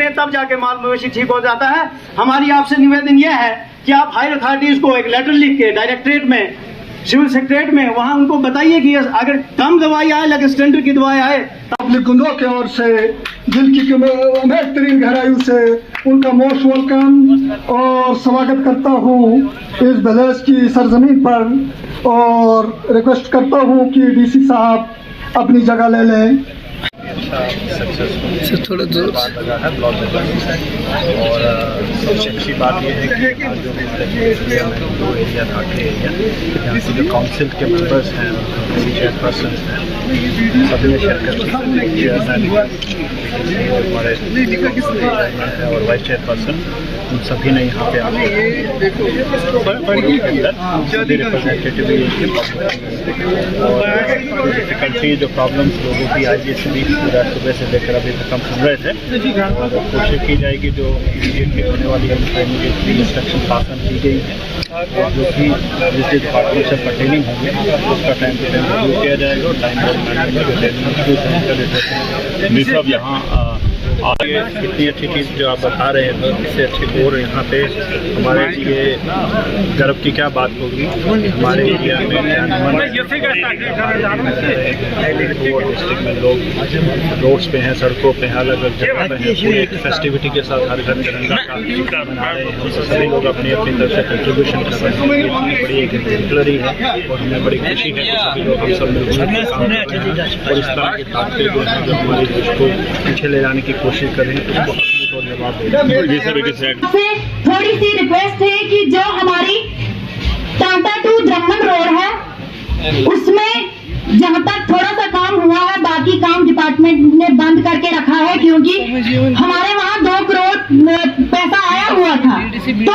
हैं तब जाके माल मवेशी ठीक हो जाता है। हमारी आपसे निवेदन यह है कि आप हायर अथॉरिटीज को एक लेटर लिख के डायरेक्टरेट में, सिविल सेक्रेटरेट में, वहाँ उनको बताइए कि अगर कम दवाई आए लेकिन स्टैंडर्ड की दवाई आए। पब्लिक गुंदों की ओर से दिल की बेहतरीन गहराइयों से उनका मोस्ट वेलकम और स्वागत करता हूँ इस बलैस की सरजमीन पर, और रिक्वेस्ट करता हूँ कि डीसी साहब अपनी जगह ले लें। से थोड़ा दूर लगा है ब्लॉक और सबसे अच्छी बात यह है कि जो भी दो एरिया था एरिया यहाँ से जो काउंसिल के मेंबर्स हैं, चेयरपर्सन हैं, सभी ने शिरकत की। हमारे और वाइस चेयरपर्सन उन सभी ने यहाँ पे आके रिप्रेजेंटेटिव और डिफिकल्टी जो प्रॉब्लम्स लोगों की आई पूरा सुबह से लेकर अभी तक हम सुन रहे थे, और कोशिश की जाएगी जो इमीडिएटली होने वाली है उनका इमीडिएटली इंस्ट्रक्शन पास ऑन की गई है, और जो भी जिस डिपार्टमेंट से पर्टेनिंग होंगे उसका टाइम टू टाइम रिव्यू किया जाएगा और टाइम सब यहाँ आगे इतनी अच्छी चीज़ जो आप बता रहे हैं इससे अच्छी और यहाँ पे हमारे लिए गर्व की क्या बात होगी। हमारे एरिया में डिस्ट्रिक्ट में लोग रोड्स पे हैं, सड़कों पे हैं, अलग अलग जगह पे हैं, पूरी एक फेस्टिविटी के साथ हर घर तिरंगा का मना रहे हैं। सभी लोग अपनी अपनी तरफ से कंट्रीब्यूशन कर रहे हैं। ये बड़ी एक एग्जाम्पलरी है और हमें बड़ी खुशी है कि सभी लोग हम सब मिलकर और इस तरह की बातें जो हमारे देश को पीछे ले जाने की कोशिश कर रहे हैं उसको जवाब दे। थोड़ी सी रिक्वेस्ट है कि जो हमारी टाटा टू ब्राह्मण रोड है उसमें जहाँ तक थोड़ा सा काम हुआ है, बाकी काम डिपार्टमेंट ने बंद करके रखा है क्योंकि हमारे वहाँ 2 करोड़ पैसा आया हुआ था। तो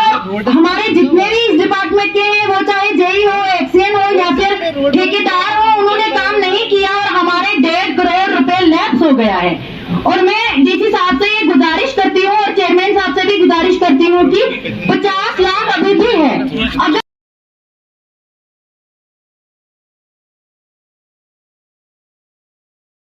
हमारे जितने भी इस डिपार्टमेंट के हैं, वो चाहे जेई हो, एक्सीएन हो या फिर ठेकेदार हो, उन्होंने काम नहीं किया और हमारे 1.5 करोड़ रुपए लैप्स हो गया है। और मैं डीसी साहब से ये गुजारिश करती हूँ और चेयरमैन साहब से भी गुजारिश करती हूँ कि 50 लाख अभी भी है